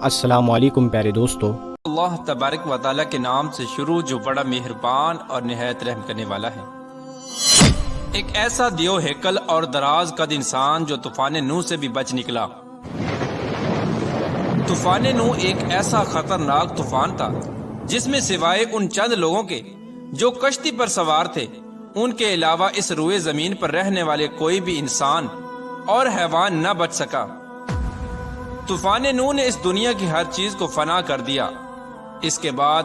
السلام علیکم پیارے دوستو۔ اللہ تبارک و تعالیٰ کے نام سے شروع جو بڑا مہربان اور نہایت رحم کرنے والا ہے۔ ایک ایسا دیو ہیکل اور دراز قد انسان جو طوفان نوح سے بھی بچ نکلا۔ طوفان نوح ایک ایسا خطرناک طوفان تھا جس میں سوائے ان چند لوگوں کے جو کشتی پر سوار تھے، ان کے علاوہ اس روئے زمین پر رہنے والے کوئی بھی انسان اور حیوان نہ بچ سکا۔ طوفان نوح نے اس دنیا کی ہر چیز کو فنا کر دیا۔ اس کے بعد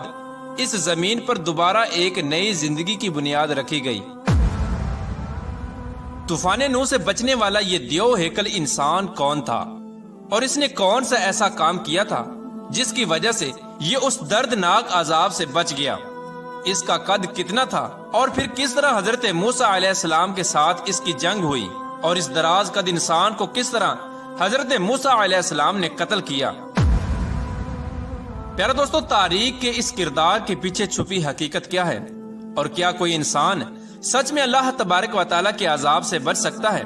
اس زمین پر دوبارہ ایک نئی زندگی کی بنیاد رکھی گئی۔ طوفان نوح سے بچنے والا یہ دیو ہیکل انسان کون تھا اور اس نے کون سا ایسا کام کیا تھا جس کی وجہ سے یہ اس دردناک عذاب سے بچ گیا؟ اس کا قد کتنا تھا اور پھر کس طرح حضرت موسیٰ علیہ السلام کے ساتھ اس کی جنگ ہوئی اور اس دراز قد انسان کو کس طرح حضرت موسیٰ علیہ السلام نے قتل کیا؟ پیارے دوستو، تاریخ کے اس کردار کے پیچھے چھپی حقیقت کیا ہے اور کیا کوئی انسان سچ میں اللہ تبارک و تعالیٰ کے عذاب سے بچ سکتا ہے؟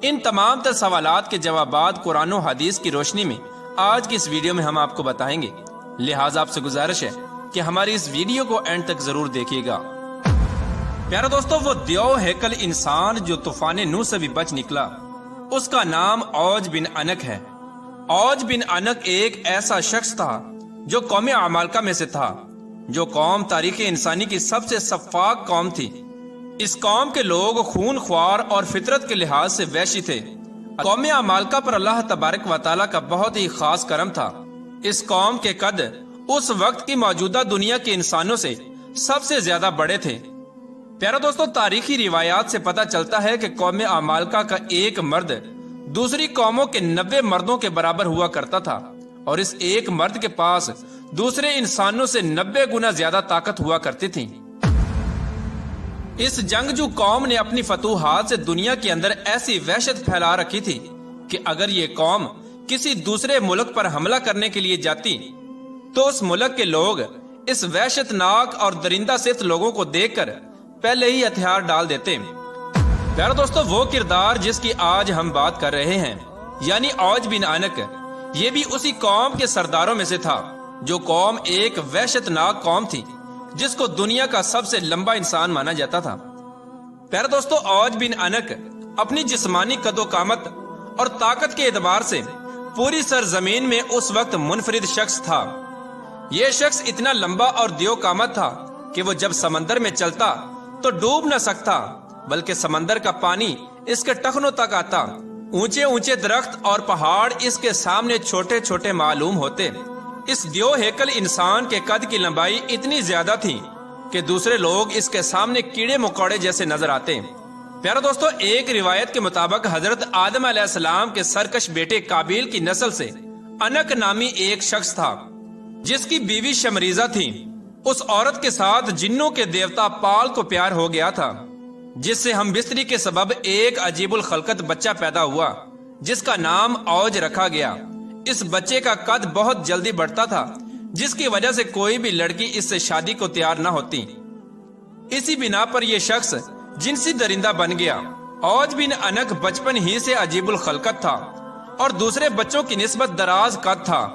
ان تمام تر سوالات کے جوابات قرآن و حدیث کی روشنی میں آج کی اس ویڈیو میں ہم آپ کو بتائیں گے، لہٰذا آپ سے گزارش ہے کہ ہماری اس ویڈیو کو اینڈ تک ضرور دیکھیے گا۔ پیارے دوستو، وہ دیو ہیکل انسان جو طوفان نوح سے بھی بچ نکلا، اس کا نام اوج بن عنق ہے۔ اوج بن عنق ایک ایسا شخص تھا جو قوم عمالقہ میں سے تھا، جو قوم تاریخ انسانی کی سب سے شفاق قوم تھی۔ اس قوم کے لوگ خون خوار اور فطرت کے لحاظ سے وحشی تھے۔ قوم عمالقہ پر اللہ تبارک و تعالیٰ کا بہت ہی خاص کرم تھا۔ اس قوم کے قد اس وقت کی موجودہ دنیا کے انسانوں سے سب سے زیادہ بڑے تھے۔ پیارا دوستو، تاریخی روایات سے پتہ چلتا ہے کہ قوم عمالقہ کا ایک مرد دوسری قوموں کے 90 مردوں کے برابر ہوا کرتا تھا، اور اس ایک مرد کے پاس دوسرے انسانوں سے 90 گنا زیادہ طاقت ہوا کرتی تھی۔ اس جنگجو قوم نے اپنی فتوحات سے دنیا کے اندر ایسی وحشت پھیلا رکھی تھی کہ اگر یہ قوم کسی دوسرے ملک پر حملہ کرنے کے لیے جاتی تو اس ملک کے لوگ اس وحشت ناک اور درندہ صفت لوگوں کو دیکھ کر پہلے ہی ہتھیار ڈال دیتے۔ پیارے دوستو، وہ کردار جس کی آج ہم بات کر رہے ہیں، یعنی اوج بن عنق، یہ بھی اسی قوم کے سرداروں میں سے تھا، جو قوم ایک وحشت ناک قوم تھی جس کو دنیا کا سب سے لمبا انسان مانا جاتا تھا۔ پیارے دوستو، اوج بن عنق اپنی جسمانی قد و قامت اور طاقت کے اعتبار سے پوری سرزمین میں اس وقت منفرد شخص تھا۔ یہ شخص اتنا لمبا اور دیو قامت تھا کہ وہ جب سمندر میں چلتا تو ڈوب نہ سکتا، بلکہ سمندر کا پانی اس کے ٹخنوں تک آتا۔ اونچے اونچے درخت اور پہاڑ اس کے سامنے چھوٹے چھوٹے معلوم ہوتے۔ اس دیو ہیکل انسان کے قد کی لمبائی اتنی زیادہ تھی کہ دوسرے لوگ اس کے سامنے کیڑے مکوڑے جیسے نظر آتے۔ پیارے دوستو، ایک روایت کے مطابق حضرت آدم علیہ السلام کے سرکش بیٹے قابیل کی نسل سے عنق نامی ایک شخص تھا، جس کی بیوی شمریزہ تھی۔ اس عورت کے ساتھ جنوں کے دیوتا پال کو پیار ہو گیا تھا، جس سے ہم بستری کے سبب ایک عجیب الخلقت بچہ پیدا ہوا جس کا نام اوج رکھا گیا۔ اس بچے کا قد بہت جلدی بڑھتا تھا، جس کی وجہ سے کوئی بھی لڑکی اس سے شادی کو تیار نہ ہوتی۔ اسی بنا پر یہ شخص جنسی درندہ بن گیا۔ اوج بن عنق بچپن ہی سے عجیب الخلقت تھا اور دوسرے بچوں کی نسبت دراز قد تھا۔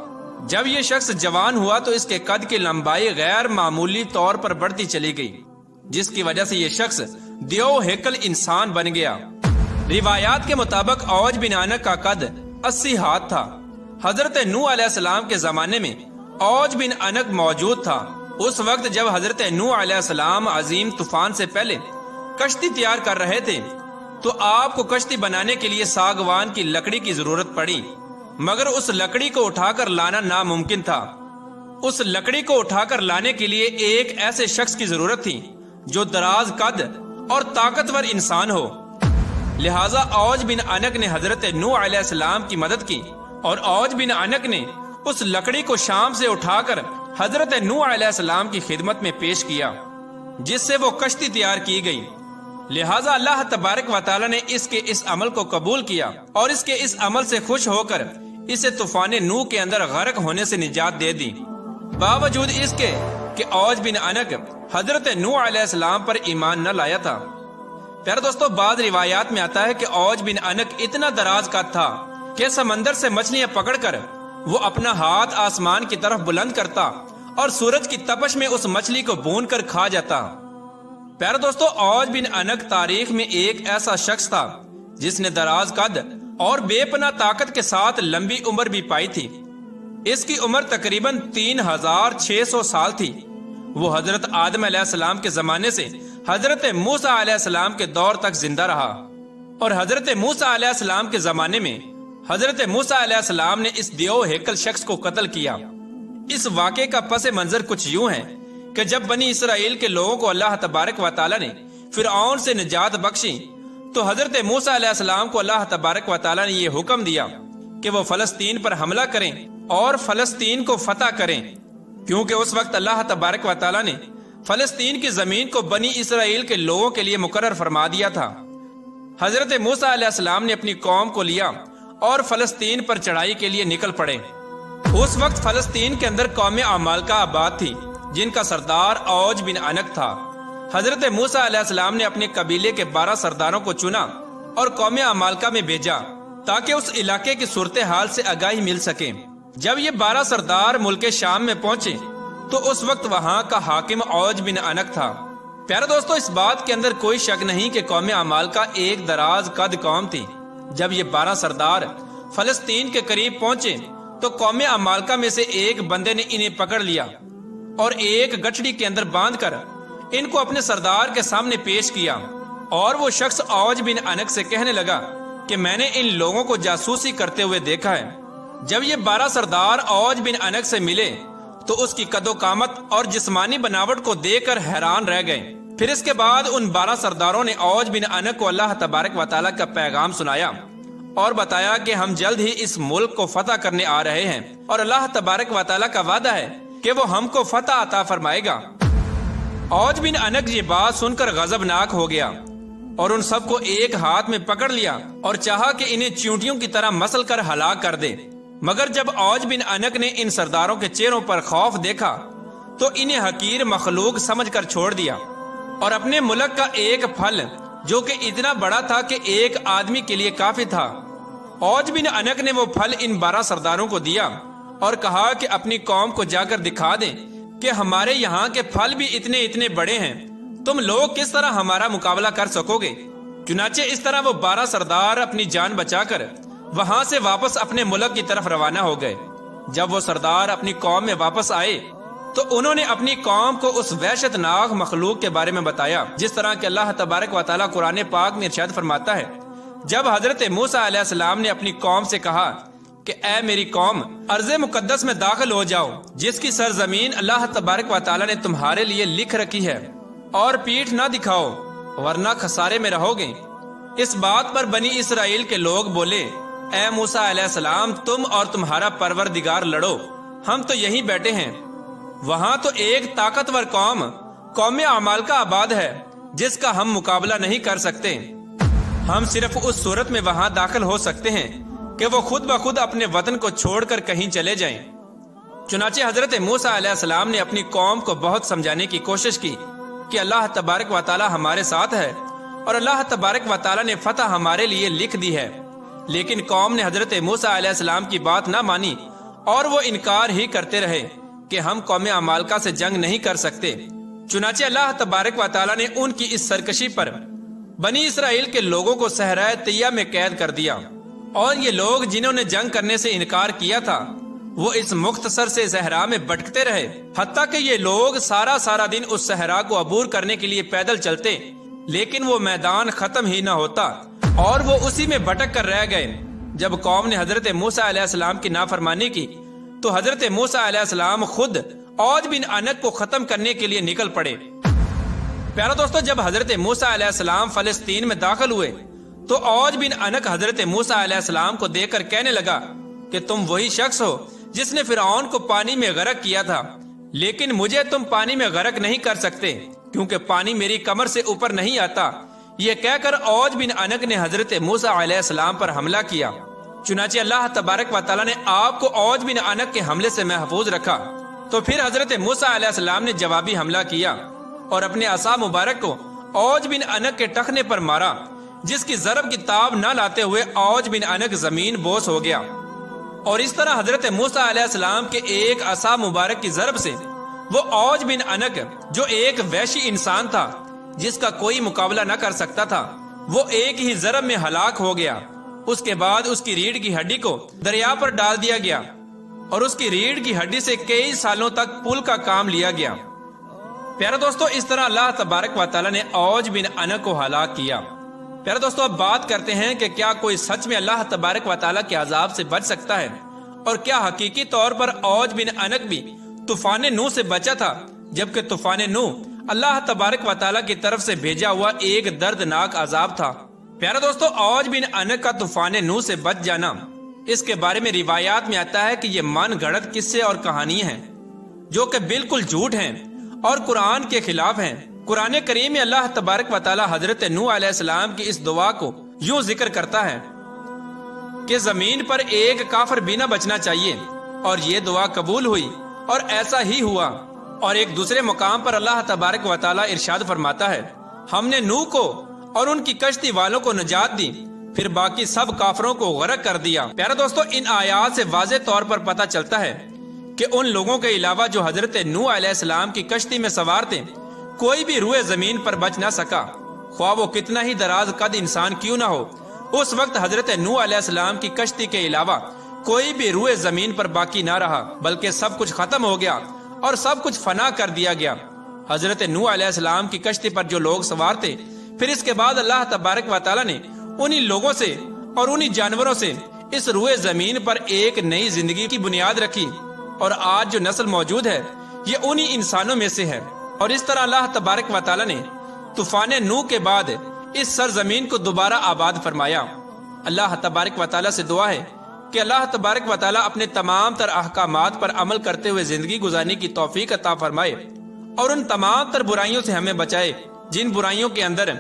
جب یہ شخص جوان ہوا تو اس کے قد کی لمبائی غیر معمولی طور پر بڑھتی چلی گئی، جس کی وجہ سے یہ شخص دیو ہیکل انسان بن گیا۔ روایات کے مطابق اوج بن عنق کا قد 80 ہاتھ تھا۔ حضرت نوح علیہ السلام کے زمانے میں اوج بن عنق موجود تھا۔ اس وقت جب حضرت نوح علیہ السلام عظیم طوفان سے پہلے کشتی تیار کر رہے تھے تو آپ کو کشتی بنانے کے لیے ساگوان کی لکڑی کی ضرورت پڑی، مگر اس لکڑی کو اٹھا کر لانا ناممکن تھا۔ اس لکڑی کو اٹھا کر لانے کے لیے ایک ایسے شخص کی ضرورت تھی جو دراز قد اور طاقتور انسان ہو، لہٰذا اوج بن عنق نے حضرت نوح علیہ السلام کی مدد کی اور اوج بن عنق نے اس لکڑی کو شام سے اٹھا کر حضرت نوح علیہ السلام کی خدمت میں پیش کیا، جس سے وہ کشتی تیار کی گئی۔ لہٰذا اللہ تبارک و تعالیٰ نے اس کے اس عمل کو قبول کیا اور اس کے اس عمل سے خوش ہو کر اسے طوفان نوح کے اندر غرق ہونے سے نجات دے دی، باوجود اس کے کہ اوج بن عنق حضرت نوح علیہ السلام پر ایمان نہ لایا تھا۔ پیارے دوستو، بعض روایات میں آتا ہے کہ اوج بن عنق اتنا دراز قد تھا کہ سمندر سے مچھلیاں پکڑ کر وہ اپنا ہاتھ آسمان کی طرف بلند کرتا اور سورج کی تپش میں اس مچھلی کو بھون کر کھا جاتا۔ پیارے دوستو، اوج بن عنق تاریخ میں ایک ایسا شخص تھا جس نے دراز قد اور بے پناہ طاقت کے ساتھ لمبی عمر بھی پائی تھی۔ اس کی عمر تقریباً 3600 سال تھی۔ وہ حضرت آدم علیہ السلام کے زمانے سے حضرت موسیٰ علیہ السلام کے دور تک زندہ رہا، اور حضرت موسیٰ علیہ السلام کے زمانے میں حضرت موسیٰ علیہ السلام نے اس دیو ہیکل شخص کو قتل کیا۔ اس واقعے کا پس منظر کچھ یوں ہے کہ جب بنی اسرائیل کے لوگوں کو اللہ تبارک و تعالی نے فرعون سے نجات بخشی تو حضرت موسیٰ علیہ السلام کو اللہ تبارک و تعالی نے یہ حکم دیا کہ وہ فلسطین پر حملہ کریں اور فلسطین کو فتح کریں، کیونکہ اس وقت اللہ تبارک و تعالی نے فلسطین کی زمین کو بنی اسرائیل کے لوگوں کے لیے مقرر فرما دیا تھا۔ حضرت موسیٰ علیہ السلام نے اپنی قوم کو لیا اور فلسطین پر چڑھائی کے لیے نکل پڑے۔ اس وقت فلسطین کے اندر قوم عمالقہ آباد تھی جن کا سردار اوج بن عنق تھا۔ حضرت موسیٰ علیہ السلام نے اپنے قبیلے کے 12 سرداروں کو چنا اور قوم عمالقہ میں بھیجا تاکہ اس علاقے کی صورتحال سے آگاہی مل سکے۔ جب یہ 12 سردار ملک شام میں پہنچے تو اس وقت وہاں کا حاکم اوج بن عنق تھا۔ پیارے دوستو، اس بات کے اندر کوئی شک نہیں کہ قوم عمالقہ ایک دراز قد قوم تھی۔ جب یہ 12 سردار فلسطین کے قریب پہنچے تو قوم عمالقہ میں سے ایک بندے نے انہیں پکڑ لیا اور ایک گٹھڑی کے اندر باندھ کر ان کو اپنے سردار کے سامنے پیش کیا، اور وہ شخص اوج بن عنق سے کہنے لگا کہ میں نے ان لوگوں کو جاسوسی کرتے ہوئے دیکھا ہے۔ جب یہ 12 سردار اوج بن عنق سے ملے تو اس کی قد و قامت اور جسمانی بناوٹ کو دیکھ کر حیران رہ گئے۔ پھر اس کے بعد ان 12 سرداروں نے اوج بن عنق کو اللہ تبارک و تعالیٰ کا پیغام سنایا اور بتایا کہ ہم جلد ہی اس ملک کو فتح کرنے آ رہے ہیں، اور اللہ تبارک و تعالیٰ کا وعدہ ہے کہ وہ ہم کو فتح عطا فرمائے گا۔ اوج بن عنق یہ بات سن کر غضبناک ہو گیا اور ان سب کو ایک ہاتھ میں پکڑ لیا اور چاہا کہ انہیں چیونٹیوں کی طرح مسل کر ہلاک کر دے، مگر جب اوج بن عنق نے ان سرداروں کے چہروں پر خوف دیکھا تو انہیں حقیر مخلوق سمجھ کر چھوڑ دیا، اور اپنے ملک کا ایک پھل جو کہ اتنا بڑا تھا کہ ایک آدمی کے لیے کافی تھا، اوج بن عنق نے وہ پھل ان 12 سرداروں کو دیا اور کہا کہ اپنی قوم کو جا کر دکھا دیں کہ ہمارے یہاں کے پھل بھی اتنے بڑے ہیں، تم لوگ کس طرح ہمارا مقابلہ کر سکو گے۔ چنانچہ اس طرح وہ 12 سردار اپنی جان بچا کر وہاں سے واپس اپنے ملک کی طرف روانہ ہو گئے۔ جب وہ سردار اپنی قوم میں واپس آئے تو انہوں نے اپنی قوم کو اس وحشت ناک مخلوق کے بارے میں بتایا، جس طرح کہ اللہ تبارک و تعالیٰ قرآن پاک میں ارشاد فرماتا ہے، جب حضرت موسیٰ علیہ السلام نے اپنی قوم سے کہا کہ اے میری قوم، ارض مقدس میں داخل ہو جاؤ جس کی سرزمین اللہ تبارک و تعالیٰ نے تمہارے لیے لکھ رکھی ہے، اور پیٹھ نہ دکھاؤ ورنہ خسارے میں رہو گے۔ اس بات پر بنی اسرائیل کے لوگ بولے، اے موسیٰ علیہ السلام، تم اور تمہارا پروردگار لڑو، ہم تو یہیں بیٹھے ہیں۔ وہاں تو ایک طاقتور قوم عمالقہ آباد ہے جس کا ہم مقابلہ نہیں کر سکتے۔ ہم صرف اس صورت میں وہاں داخل ہو سکتے ہیں کہ وہ خود بخود اپنے وطن کو چھوڑ کر کہیں چلے جائیں۔ چنانچہ حضرت موسیٰ علیہ السلام نے اپنی قوم کو بہت سمجھانے کی کوشش کی کہ اللہ تبارک و تعالی ہمارے ساتھ ہے اور اللہ تبارک و تعالی نے فتح ہمارے لیے لکھ دی ہے، لیکن قوم نے حضرت موسیٰ علیہ السلام کی بات نہ مانی اور وہ انکار ہی کرتے رہے کہ ہم قوم عمالقہ سے جنگ نہیں کر سکتے۔ چنانچہ اللہ تبارک و تعالی نے ان کی اس سرکشی پر بنی اسرائیل کے لوگوں کو صحرائے طیہ میں قید کر دیا، اور یہ لوگ جنہوں نے جنگ کرنے سے انکار کیا تھا وہ اس مختصر سے صحرا میں بھٹکتے رہے، حتیٰ کہ یہ لوگ سارا دن اس صحرا کو عبور کرنے کے لیے پیدل چلتے، لیکن وہ میدان ختم ہی نہ ہوتا اور وہ اسی میں بھٹک کر رہ گئے۔ جب قوم نے حضرت موسیٰ علیہ السلام کی نافرمانی کی تو حضرت موسیٰ علیہ السلام خود اوج بن عنق کو ختم کرنے کے لیے نکل پڑے۔ پیارا دوستو، جب حضرت موسیٰ علیہ السلام فلسطین میں داخل ہوئے تو اوج بن عنق حضرت موسیٰ علیہ السلام کو دیکھ کر کہنے لگا کہ تم وہی شخص ہو جس نے فرعون کو پانی میں غرق کیا تھا، لیکن مجھے تم پانی میں غرق نہیں کر سکتے کیونکہ پانی میری کمر سے اوپر نہیں آتا۔ یہ کہہ کر اوج بن عنق نے حضرت موسیٰ علیہ السلام پر حملہ کیا۔ چنانچہ اللہ تبارک و تعالیٰ نے آپ کو اوج بن عنق کے حملے سے محفوظ رکھا۔ تو پھر حضرت موسیٰ علیہ السلام نے جوابی حملہ کیا اور اپنے عصا مبارک کو اوج بن عنق کے ٹخنے پر مارا، جس کی ضرب کی تاب نہ لاتے ہوئے اوج بن عنق زمین بوس ہو گیا۔ اور اس طرح حضرت موسیٰ علیہ السلام کے ایک عصا مبارک کی ضرب سے وہ اوج بن انک جو ایک وحشی انسان تھا جس کا کوئی مقابلہ نہ کر سکتا تھا، وہ ایک ہی ضرب میں ہلاک ہو گیا۔ اس کے بعد اس کی ریڑھ کی ہڈی کو دریا پر ڈال دیا گیا اور اس کی ریڑھ کی ہڈی سے کئی سالوں تک پل کا کام لیا گیا۔ پیارے دوستو، اس طرح اللہ تبارک و تعالیٰ نے اوج بن انک کو ہلاک کیا۔ پیارے دوستو، اب بات کرتے ہیں کہ کیا کوئی سچ میں اللہ تبارک و تعالیٰ کے عذاب سے بچ سکتا ہے، اور کیا حقیقی طور پر اوج بن انک بھی طوفان نوح سے بچا تھا، جبکہ طوفان نوح اللہ تبارک و تعالیٰ کی طرف سے بھیجا ہوا ایک دردناک عذاب تھا۔ پیارے دوستو، اوج بن انک کا طوفان نوح سے بچ جانا، اس کے بارے میں روایات میں آتا ہے کہ یہ من گھڑت قصے اور کہانی ہیں جو کہ بالکل جھوٹ ہیں اور قرآن کے خلاف ہیں۔ قرآن کریم میں اللہ تبارک و تعالیٰ حضرت نوح علیہ السلام کی اس دعا کو یوں ذکر کرتا ہے کہ زمین پر ایک کافر بھی نہ بچنا چاہیے، اور یہ دعا قبول ہوئی اور ایسا ہی ہوا۔ اور ایک دوسرے مقام پر اللہ تبارک و تعالیٰ ارشاد فرماتا ہے، ہم نے نوح کو اور ان کی کشتی والوں کو نجات دی، پھر باقی سب کافروں کو غرق کر دیا۔ پیارے دوستو، ان آیات سے واضح طور پر پتہ چلتا ہے کہ ان لوگوں کے علاوہ جو حضرت نوح علیہ السلام کی کشتی میں سوار تھے، کوئی بھی روئے زمین پر بچ نہ سکا، خواہ وہ کتنا ہی دراز قد انسان کیوں نہ ہو۔ اس وقت حضرت نوح علیہ السلام کی کشتی کے علاوہ کوئی بھی روئے زمین پر باقی نہ رہا، بلکہ سب کچھ ختم ہو گیا اور سب کچھ فنا کر دیا گیا۔ حضرت نوح علیہ السلام کی کشتی پر جو لوگ سوار تھے، پھر اس کے بعد اللہ تبارک و تعالیٰ نے انہی لوگوں سے اور انہی جانوروں سے اس روئے زمین پر ایک نئی زندگی کی بنیاد رکھی، اور آج جو نسل موجود ہے یہ انہی انسانوں میں سے ہے۔ اور اس طرح اللہ تبارک و تعالیٰ نے طوفان نوح کے بعد اس سرزمین کو دوبارہ آباد فرمایا۔ اللہ تبارک و تعالیٰ سے دعا ہے کہ اللہ تبارک و تعالیٰ اپنے تمام تر احکامات پر عمل کرتے ہوئے زندگی گزارنے کی توفیق عطا فرمائے، اور ان تمام تر برائیوں سے ہمیں بچائے جن برائیوں کے اندر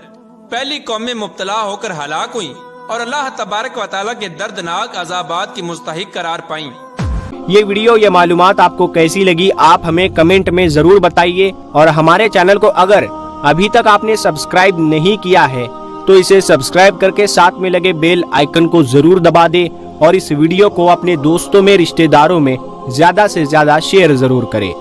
پہلی قومیں مبتلا ہو کر ہلاک ہوئیں اور اللہ تبارک و تعالیٰ کے دردناک عذابات کی مستحق قرار پائیں۔ یہ ویڈیو، یہ معلومات آپ کو کیسی لگی، آپ ہمیں کمنٹ میں ضرور بتائیے، اور ہمارے چینل کو اگر ابھی تک آپ نے سبسکرائب نہیں کیا ہے تو اسے سبسکرائب کر کے ساتھ میں لگے بیل آئیکن کو ضرور دبا دیں، اور اس ویڈیو کو اپنے دوستوں میں، رشتہ داروں میں زیادہ سے زیادہ شیئر ضرور کریں۔